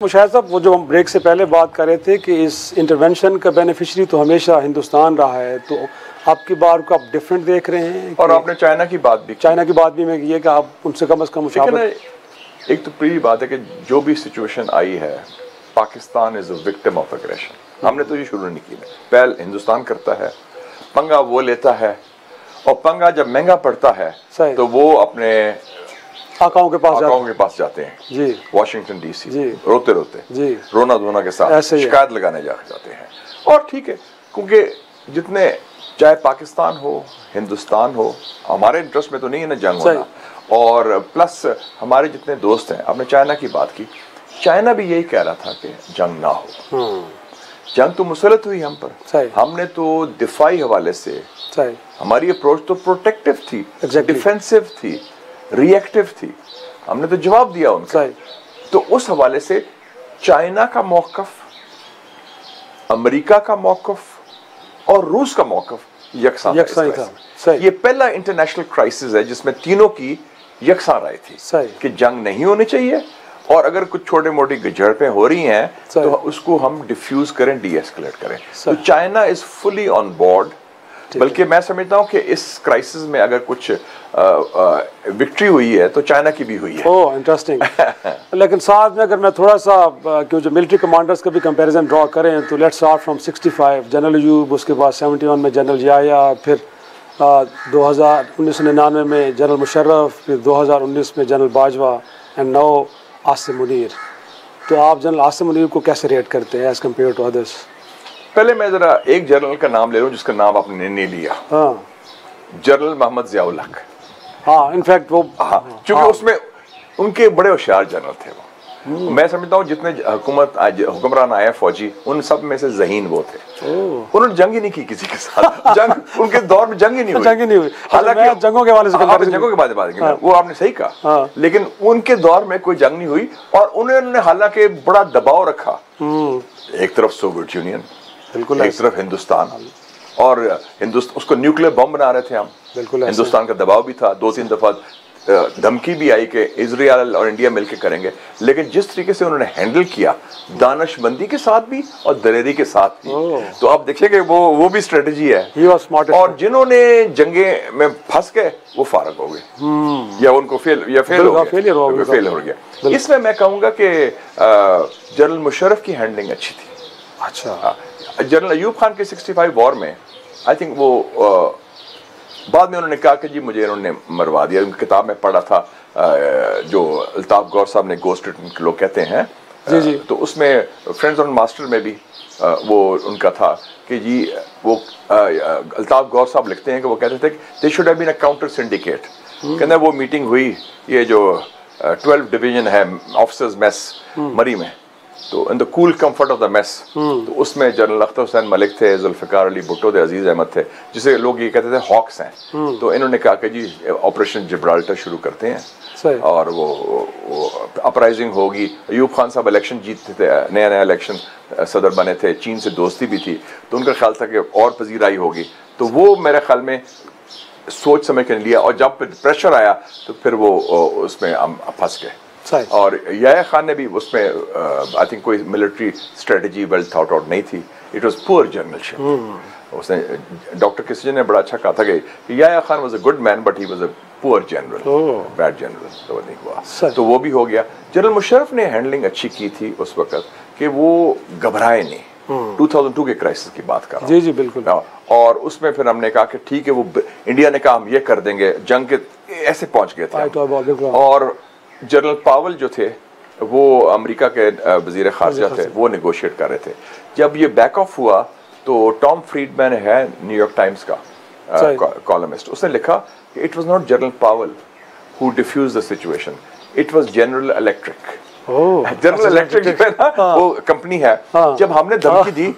मुशाहिद साहब, वो जो हम ब्रेक से पहले बात कर रहे थे कि इस इंटरवेंशन का बेनिफिशरी तो हमेशा हिंदुस्तान रहा है, तो आपकी बात को आप डिफरेंट देख रहे हैं। और आपने चाइना की बात भी में ये कि आप उनसे कम अज़ कम मुशावरत। एक तो पहली बात है कि जो भी सिचुएशन आई है, Pakistan is a victim of aggression. हमने तो ये शुरू नहीं की, पहल हिंदुस्तान करता है, पंगा वो लेता है, और पंगा जब महंगा पड़ता है तो वो अपने आकाओं के पास जाते हैं जी, वाशिंगटन डीसी जी, रोते रोते जी, रोना धोना के साथ शिकायत लगाने जाते हैं। और ठीक है, क्योंकि जितने चाहे पाकिस्तान हो हिंदुस्तान हो, हमारे इंटरेस्ट में तो नहीं है ना जंग होना, और प्लस हमारे जितने दोस्त हैं, आपने चाइना की बात की, चाइना भी यही कह रहा था कि जंग ना हो। जंग तो मुसलत हुई हम पर, हमने तो दिफाई हवाले से हमारी अप्रोच तो प्रोटेक्टिव थी, डिफेंसिव थी, रिएक्टिव थी, हमने तो जवाब दिया उनका। तो उस हवाले से चाइना का मौकफ, अमेरिका का मौकफ और रूस का मौकफ यकसा था। ये पहला इंटरनेशनल क्राइसिस है जिसमें तीनों की यकसा राय थी कि जंग नहीं होनी चाहिए, और अगर कुछ छोटे मोटी झड़पें हो रही हैं तो उसको हम डिफ्यूज करें, डी एस्केलेट करें। तो China is fully on board. बल्कि मैं समझता हूँ कि इस क्राइसिस में अगर कुछ विक्ट्री हुई है तो चाइना की भी हुई है। Oh interesting. लेकिन साथ में अगर मैं थोड़ा सा क्यों जो मिलिट्री कमांडर्स का भी कंपैरिजन ड्रॉ करें तो let's start from 65 general Ayub, उसके बाद 71 में जनरल याया, फिर 1999 में जनरल मुशर्रफ, फिर 2019 में general Bajwa, and now Asim Munir. तो आप जनरल आसिम मुनीर को कैसे रेट करते हैं एज कम्पेयर टू अदर्स? पहले मैं जरा एक जनरल का नाम ले लूं जिसका नाम आपने नहीं लिया। जनरल मोहम्मद जियाउल हक। इनफैक्ट वो क्योंकि उसमें उनके बड़े होशियार जनरल थे वो। मैं समझता हूँ जितने हुक्मरान आए फौजी, उन सब में से ज़हीन वो थे। उन्होंने जंग ही नहीं की किसी के साथ। जंग उनके दौर में जंग ही नहीं हुई। हालांकि जंगों के वाले से जंगों के बात वो आपने सही कहा, लेकिन उनके दौर में कोई जंग नहीं हुई, और उन्होंने हालांकि बड़ा दबाव रखा। एक तरफ सोवियत यूनियन, एक तरफ हिंदुस्तान, और उसको न्यूक्लियर बम बना रहे थे हम। हिंदुस्तान का दबाव भी था, 2-3 दफा धमकी भी आई कि इजराइल और इंडिया मिलकर करेंगे, लेकिन जिस तरीके से उन्होंने हैंडल किया, दानिशमंदी के साथ भी और दलेरी के साथ भी, तो आप देखिए वो भी स्ट्रेटजी है। और जिन्होंने जंगे में फंस गए वो फारग हो गए, या उनको फेल हो गया। इसमें मैं कहूँगा कि जनरल मुशर्रफ की हैंडलिंग अच्छी थी। अच्छा, जनरल अयूब खान के 65 वॉर में आई थिंक वो बाद में उन्होंने कहा कि जी मुझे इन्होंने मरवा दिया। उनकी किताब में पढ़ा था, जो अल्ताफ गौर साहब ने गोस्ट रिटन लोग कहते हैं जी। तो उसमें फ्रेंड्स ऑन मास्टर में भी वो उनका था कि जी वो अल्ताफ गौर साहब लिखते हैं कि वो कहते थे कि they should have been a counter syndicate. कहते वो मीटिंग हुई, ये जो 12 डिवीजन है ऑफिसर्स मेस मरी में, तो in the cool comfort of the mess, तो उसमें जनरल अख्तर हुसैन मलिक थे, जुल्फिकार अली भुट्टो थे, अजीज अहमद थे, जिसे लोग ये कहते थे हॉक्स हैं। तो इन्होंने कहा कि जी ऑपरेशन जिब्राल्टर शुरू करते हैं, और वो अपराइजिंग होगी। अयूब खान साहब इलेक्शन जीतते थे, नया इलेक्शन सदर बने थे, चीन से दोस्ती भी थी, तो उनका ख्याल था कि और पजीराई होगी। तो वो मेरे ख्याल में सोच समझ कर लिया, और जब प्रेशर आया तो फिर वो उसमें हम फंस गए। और याया खान ने भी उसमें आई थिंक कोई military strategy well thought out नहीं थी। It was poor generalship. उसने डॉक्टर किसिंजर ने बड़ा अच्छा कहा था कि Yahya Khan was a good man but he was a poor general, bad general. तो नहीं हुआ, तो वो भी हो गया। जनरल मुशर्रफ ने हैंडलिंग अच्छी की थी उस वक्त कि वो घबराए नहीं। 2002 के क्राइसिस की बात कर रहा हूं। जी बिल्कुल। और उसमें फिर हमने कहा कि ठीक है, वो इंडिया ने कहा हम ये कर देंगे, जंग के ऐसे पहुंच गए थे। और जनरल पावल जो थे वो अमेरिका के वजीर खारजा थे, वो नेगोशिएट कर रहे थे। जब ये बैक ऑफ हुआ तो टॉम फ्रीडमैन है न्यूयॉर्क टाइम्स का कॉलमिस्ट, उसने लिखा कि it was not General Powell who defuse the situation, it was General Electric. General Electric जो है ना, वो कंपनी है, जब हमने धमकी दी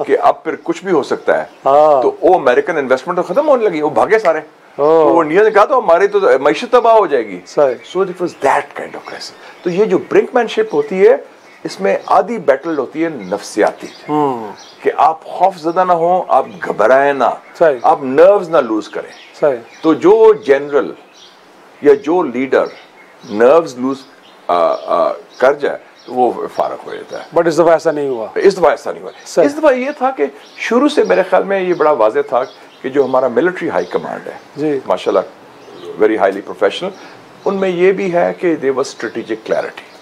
कि अब फिर कुछ भी हो सकता है, तो वो अमेरिकन इन्वेस्टमेंट तो खत्म होने लगी, वो भागे सारे। तो इंडिया ने कहा तो हमारी तो मईशत तबाह हो जाएगी। So it was that kind of crisis. तो ये जो ब्रिंकमैनशिप होती है, इसमें आधी बैटल होती है नफ्सियाती, कि आप खौफजदा ना हो, आप घबराए ना, आप नर्व्स ना लूज करें। तो जो जनरल या जो लीडर नर्व्स लूज कर जाए वो फारग हो जाता है। बट इस दफा ऐसा नहीं हुआ। इस दफा ऐसा नहीं हुआ। इस दफा ये था कि शुरू से मेरे ख्याल में ये बड़ा वाज़ेह था कि जो हमारा मिलिट्री हाई कमांड है माशाल्लाह वेरी हाईली प्रोफेशनल, उनमें ये भी है कि they was strategic clarity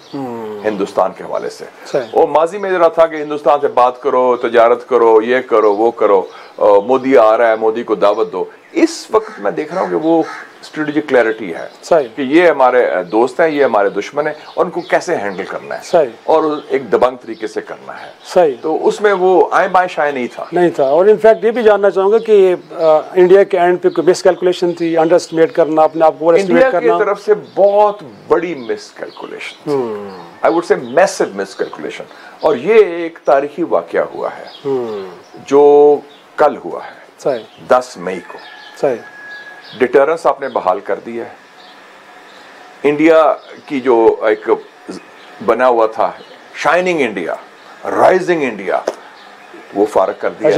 Hindustan के हवाले से। और माजी में जरा था कि हिंदुस्तान से बात करो, तजारत करो, ये करो, वो करो, मोदी आ रहा है, मोदी को दावत दो। इस वक्त मैं देख रहा हूँ कि वो स्ट्रेटेजिक क्लैरिटी है कि ये हमारे दोस्त हैं, ये हमारे दुश्मन हैं और उनको कैसे हैंडल करना है और एक दबंग तरीके से करना है। सही। तो उसमें वो आए बाएं शाये नहीं था। और इनफैक्ट ये भी जानना चाहूंगा कि इंडिया के एंड पे कोई मिसकैलकुलेशन थी, अंडर एस्टिमेट करना, अपने आप को इंडिया की तरफ से बहुत बड़ी miscalculation, I would say massive miscalculation. और ये एक तारीखी वाकया हुआ है जो कल हुआ है 10 मई को। डिटरेंस आपने बहाल कर दी है। इंडिया की जो एक बना हुआ था शाइनिंग इंडिया, राइजिंग इंडिया, वो फारग कर दिया है।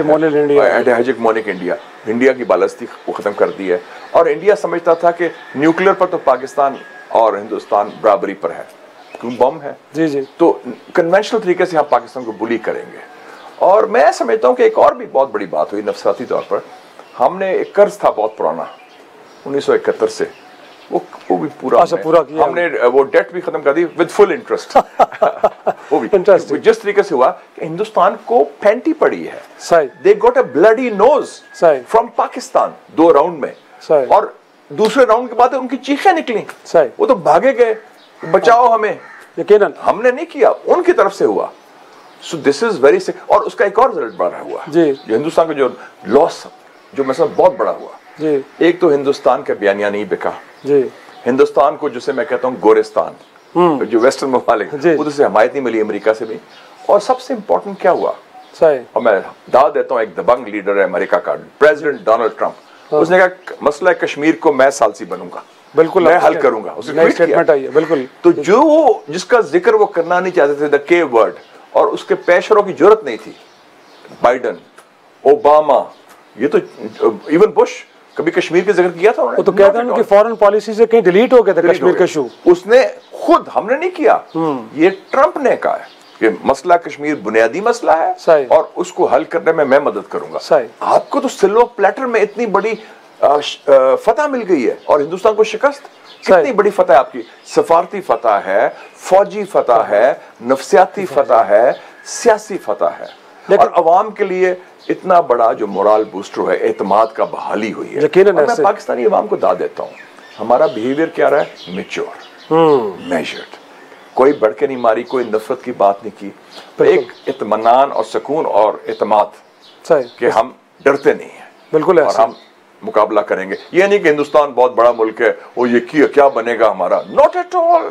हेजेमोनिक इंडिया, इंडिया की बालस्ती वो खत्म कर दी है। और इंडिया समझता था कि न्यूक्लियर पर तो पाकिस्तान और हिंदुस्तान बराबरी पर है, क्यों बम है जी। तो कन्वेंशनल तरीके से हम पाकिस्तान को बुली करेंगे। और मैं समझता हूँ कि एक और भी बहुत बड़ी बात हुई नफसाती तौर पर। हमने एक कर्ज था बहुत पुराना 1971 से, वो भी पूरा किया हमने, वो डेट भी खत्म कर दी विद फुल इंटरेस्ट। वो भी जिस तरीके से हुआ कि हिंदुस्तान को फैंटी पड़ी है। They got a bloody nose from Pakistan 2 round में, और दूसरे राउंड के बाद उनकी चीखें निकली, वो तो भागे गए, बचाओ हमें। यकीनन हमने नहीं किया, उनकी तरफ से हुआ। So this is very sick. और उसका एक और रिजल्ट बड़ा हुआ जी, जो हिंदुस्तान का जो लॉस, जो मसला बहुत बड़ा हुआ जी। एक तो हिंदुस्तान का बयानिया नहीं बिका जी। हिंदुस्तान को, जिसे मैं कहता हूँ गोरिस्तान, जो वेस्टर्न ममालिक, उधर से हमायत नहीं मिली, अमेरिका से भी। और सबसे इंपॉर्टेंट क्या हुआ, और मैं दाद देता हूँ, एक दबंग लीडर है अमेरिका का, प्रेसिडेंट डोनाल्ड ट्रंप। उसने कहा मसला कश्मीर को मैं सालसी बनूंगा, बिल्कुल मैं हल करूंगा। उसने स्टेटमेंट आई है, बिल्कुल। तो जो जिसका जिक्र वो करना नहीं चाहते थे, द के वर्ड, और उसके पेशरों की जरूरत नहीं थी, बाइडन, ओबामा, ये तो इवन बुश, कभी कश्मीर का जिक्र किया था उन्होंने? वो तो कहते हैं कि फॉरेन पॉलिसी से कहीं डिलीट हो गया था कश्मीर का इशू। उसने खुद, हमने नहीं किया, ये ट्रंप ने कहा है कि मसला कश्मीर बुनियादी मसला है और उसको हल करने में मैं मदद करूंगा। आपको तो सिल्वर प्लेटर में इतनी बड़ी फतह मिल गई है और हिंदुस्तान को शिकस्त, कितनी बड़ी फतह आपकी, सफारती फतह है, फौजी फतह है, नफसियाती फतह है, सियासी फतह है, और अवाम के लिए इतना बड़ा जो मोरल बूस्टर है, एतमाद का बहाली हुई है। और मैं पाकिस्तानी अवाम को दाद देता हूँ, हमारा बिहेवियर क्या रहा है, मैच्योर, मेजर्ड, कोई बढ़ के नहीं मारी, कोई नफरत की बात नहीं की, तो एक इत्मीनान और सुकून और एतमाद कि हम डरते नहीं है, बिल्कुल, और हम मुकाबला करेंगे। ये नहीं कि हिंदुस्तान बहुत बड़ा मुल्क है, वो ये क्या बनेगा हमारा, not at all,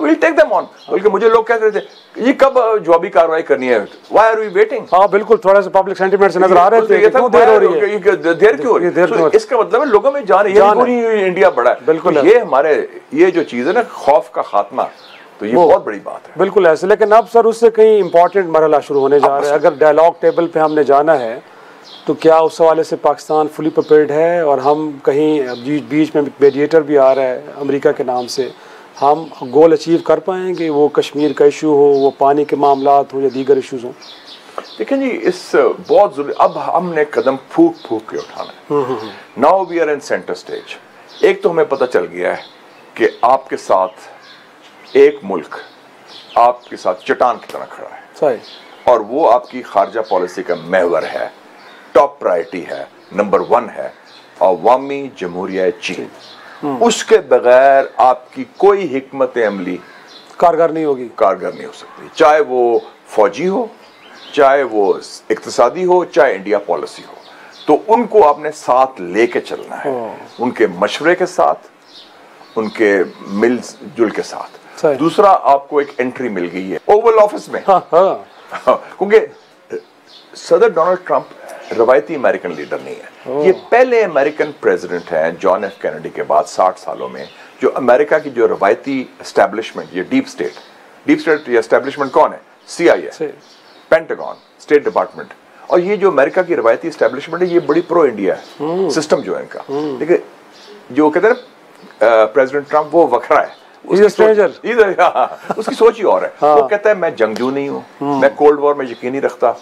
will take them on. बल्कि मुझे लोग कह रहे थे ये कब जवाबी कार्रवाई करनी है, व्हाई आर वी वेटिंग। हाँ बिल्कुल, थोड़ा सा पब्लिक सेंटीमेंट से नजर आ रहे थे, क्यों देर हो रही है, देर क्यों हो रही है। इसका मतलब है लोगों में जान है, इंडिया बड़ा है, बिल्कुल। ये हमारे ये जो चीज है ना, खौफ का खात्मा, तो ये बहुत बड़ी बात है, बिल्कुल ऐसे। लेकिन अब सर उससे कहीं इंपॉर्टेंट मरहला शुरू होने जा रहा है। अगर डायलॉग टेबल पे हमने जाना है तो क्या उस हवाले से पाकिस्तान फुली प्रिपेयर्ड है, और हम कहीं बीच में मेडिएटर भी आ रहा है अमेरिका के नाम से, हम गोल अचीव कर पाएंगे, वो कश्मीर का इशू हो, वो पानी के मामलात हो या दीगर इशूज़ हों? देखिए जी, इस बहुत जरूरी, अब हमने कदम फूक फूक के उठाना है। Now we are in centre stage. एक तो हमें पता चल गया है कि आपके साथ एक मुल्क आपके साथ चट्टान की तरह खड़ा है, सही, और वो आपकी खारजा पॉलिसी का महवर है, टॉप प्रायोरिटी है, नंबर 1 है, अवामी जमहूरिया चीन। उसके बगैर आपकी कोई हिकमत अमली कारगर नहीं होगी, कारगर नहीं हो सकती, चाहे वो फौजी हो, चाहे वो इक्तिसादी हो, चाहे इंडिया पॉलिसी हो। तो उनको आपने साथ लेके चलना है, उनके मशवरे के साथ, उनके मिलजुल के साथ। दूसरा, आपको एक एंट्री मिल गई है ओवल ऑफिस में, क्योंकि सदर डोनाल्ड ट्रंप रवायती अमेरिकन लीडर नहीं है, ये पहले अमेरिकन प्रेसिडेंट हैं जॉन एफ कैनेडी के बाद 60 सालों में, जो अमेरिका की जो रवायती एस्टेब्लिशमेंट, ये डीप स्टेट एस्टेब्लिशमेंट कौन है, CIA, पेंटागन, स्टेट डिपार्टमेंट, और ये जो अमेरिका की रवायती एस्टेब्लिशमेंट है, ये बड़ी प्रो इंडिया है सिस्टम जो है इनका। लेकिन जो कहते हैं प्रेसिडेंट ट्रंप, वो वखरा है, उसकी सोच ही और है। वो कहता है मैं जंगजू नहीं हूँ, मैं कोल्ड वॉर में यकीन नहीं रखता,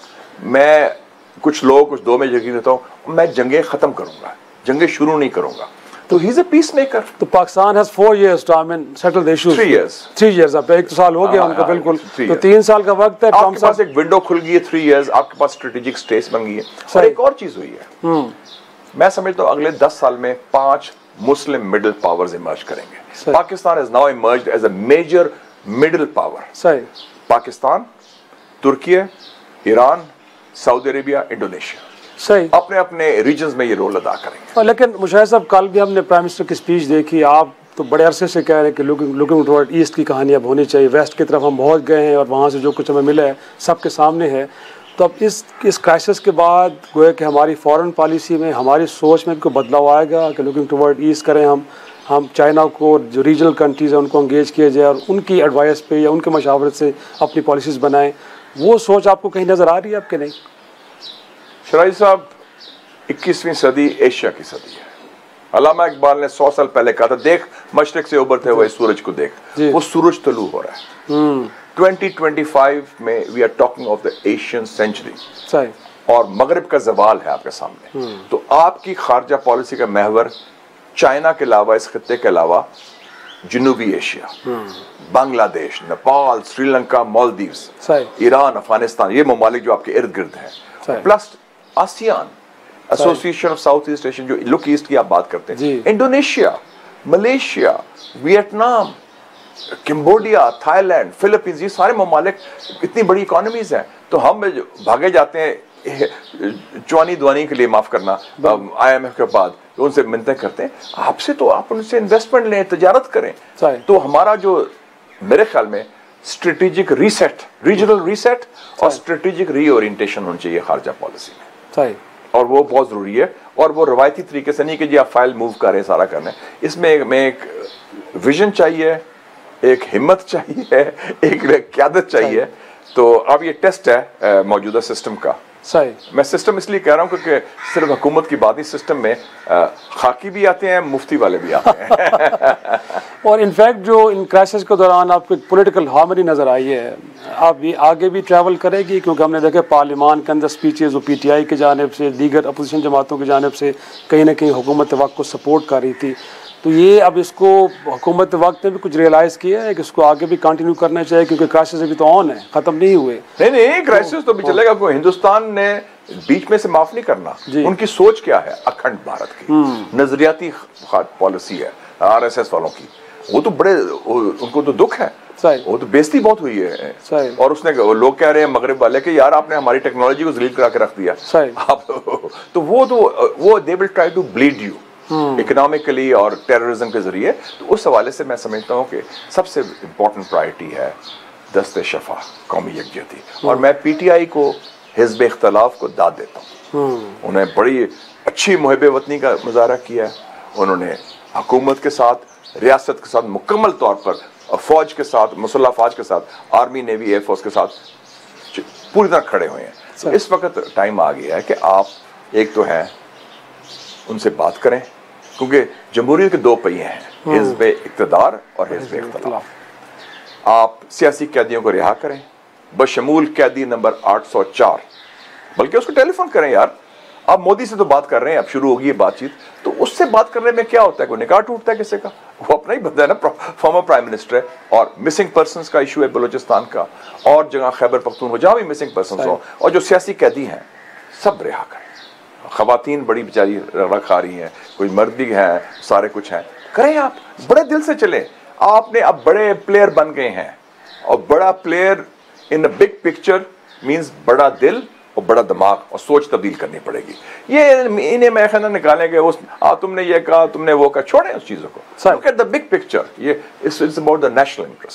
मैं कुछ लोग कुछ दो में यकीन रखता हूँ, मैं जंगें खत्म करूंगा, जंगें शुरू नहीं करूंगा। तो he is a peace maker. तो Pakistan has 4 years to settle the issues। 3 years अब 1 साल हो गया उनका बिल्कुल, तो 3 साल का वक्त है। आपके पास एक विंडो खुल गई है 3 years, आपके पास स्ट्रेटेजिक स्पेस बन गई है। और एक और चीज हुई है, मैं समझता हूँ अगले 10 साल में 5 मुस्लिम मिडिल पावर्स इमर्ज करेंगे। Pakistan is now emerged as a major middle power. सही। पाकिस्तान, तुर्की, ईरान, सऊदी अरेबिया, इंडोनेशिया सही अपने अपने रीजन्स में ये रोल अदा करेंगे। लेकिन मुशाहिद साहब, कल भी हमने प्राइम मिनिस्टर की स्पीच देखी, आप तो बड़े अरसे से कह रहे हैं कि लुकिंग टुवर्ड ईस्ट की कहानी अब होनी चाहिए, वेस्ट की तरफ हम बहुत गए हैं और वहाँ से जो कुछ हमें मिला है सबके सामने है। तो अब इस क्राइसिस के बाद गोया कि हमारी फॉरेन पॉलिसी में, हमारी सोच में भी कोई बदलाव आएगा कि लुकिंग टुवर्ड ईस्ट करें, हम चाइना को, जो रीजनल कंट्रीज़ हैं उनको एंगेज किया जाए और उनकी एडवाइस पे या उनके मशावरत से अपनी पॉलिसीज़ बनाएं। वो सोच आपको कहीं नज़र आ रही है आपके? नहीं शराई साहब, 21वीं सदी एशिया की सदी है। अल्लामा इकबाल ने 100 साल पहले कहा था, देख मशरिक से उभरते हुए सूरज को देख, वो सूरज तलू हो रहा है। 2025 में we are talking of the Asian century और मगरिब का जवाल है आपके सामने। तो आपकी खारजा पॉलिसी का महवर चाइना के अलावा, इस खत्ते के अलावा जनूबी एशिया, बांग्लादेश, नेपाल, श्रीलंका, मालदीव्स, ईरान, अफगानिस्तान, ये ममालिक जो आपके इर्द गिर्द हैं, plus ASEAN, association of south east Asian, जो लुक ईस्ट की आप बात करते हैं, Indonesia, Malaysia, Vietnam, Cambodia, Thailand, Philippines, ये सारे ममालिक इतनी बड़ी इकोनॉमीज हैं। तो हम भागे जाते हैं चौनी दुआनी के लिए, माफ करना, IMF के बाद उनसे मिन्नतें करते हैं, आपसे तो आप उनसे इन्वेस्टमेंट लें, तजारत करें। तो हमारा जो मेरे ख्याल में स्ट्रेटेजिक रीसेट, रीजनल रीसेट और स्ट्रेटेजिक रीओरिएंटेशन होनी चाहिए खारजा पॉलिसी में, और वो बहुत जरूरी है। और वो रवायती तरीके से नहीं कि जी आप फाइल मूव कर रहे हैं, सारा करना है। इसमें एक विजन चाहिए, एक हिम्मत चाहिए, एक क़यादत चाहिए। तो अब ये टेस्ट है मौजूदा सिस्टम का। मैं सिस्टम इसलिए कह रहा हूँ क्योंकि सिर्फ हुकूमत की बात नहीं, सिस्टम में खाकी भी आते हैं, मुफ्ती वाले भी आते हैं। और इनफैक्ट जो इन क्राइसिस के दौरान आपको एक पॉलिटिकल हार्मनी नज़र आई है, आप भी आगे भी ट्रैवल करेगी, क्योंकि हमने देखा पार्लियामान के अंदर स्पीचेस वो PTI की जानिब से, दीगर अपोजिशन जमातों की जानिब से कहीं ना कहीं हुकूमत वक्त को सपोर्ट कर रही थी। तो ये अब इसको हुकूमत वक्त ने भी कुछ रियलाइज़ किया है कि इसको आगे भी कंटिन्यू करना चाहिए, क्योंकि क्राइसिस अभी तो ऑन है, ख़त्म नहीं हुए। नहीं, क्राइसिस तो भी चलेगा। कोई हिंदुस्तान ने बीच में से माफ नहीं करना। उनकी सोच क्या है? अखंड भारत की नजरियाती पॉलिसी है RSS वालों की। वो तो बड़े, उनको तो दुख है, वो तो बेइज्जती बहुत हुई है। और उसने, लोग कह रहे हैं मगरिब वाले कि यार आपने हमारी टेक्नोलॉजी को जलील करा के रख दिया आप। तो वो they will try to bleed you economically और टेररिज्म के जरिए। तो उस हवाले से मैं समझता हूँ कि सबसे इम्पोर्टेंट प्रायोरिटी है दस्ते शफा, कौमी यकजहती। और मैं PTI को, हिज़्ब इख्तिलाफ को दाद देता हूँ। उन्हें बड़ी अच्छी मुहिब वतनी का मुजाहरा किया है। उन्होंने हुकूमत के साथ, रियासत के साथ मुकम्मल तौर पर, फौज के साथ, मुसल्लह फौज के साथ, आर्मी, नेवी, एयरफोर्स के साथ पूरी तरह खड़े हुए हैं। इस वक्त टाइम आ गया है कि आप एक तो हैं, उनसे बात करें, क्योंकि जमहूरियत के 2 पहिए हैं, हिज़्ब इक़्तिदार और हिज़्ब इख्तिलाफ। आप सियासी कैदियों को रिहा करें, बशमूल कैदी नंबर 804, बल्कि उसको टेलीफोन करें। यार आप मोदी से तो बात कर रहे हैं, अब शुरू होगी ये बातचीत, तो उससे बात करने में क्या होता है? कोई निकाह टूटता है किसी का? वो अपना ही बंदा है ना, फॉर्मर प्राइम मिनिस्टर है। और मिसिंग पर्सनस का इशू है बलूचिस्तान का, और जगह खैबर पख्तूनख्वा, जहाँ भी मिसिंग पर्सनस हो, और जो सियासी कैदी हैं सब रिहा करें। खवातीन बड़ी बेचारी रख आ रही हैं, कोई मर्द भी हैं, सारे कुछ हैं, करें। आप बड़े दिल से चले। आपने अब बड़े प्लेयर बन गए हैं, और बड़ा player in a big picture means बड़ा दिल और बड़ा दिमाग और सोच तब्दील करनी पड़ेगी। ये इन्हें मैं ख्याल निकालेंगे उस तुमने ये कहा, तुमने वो कहा, छोड़ें उस चीज़ों को। Look at the big picture. ये it's about the national interest.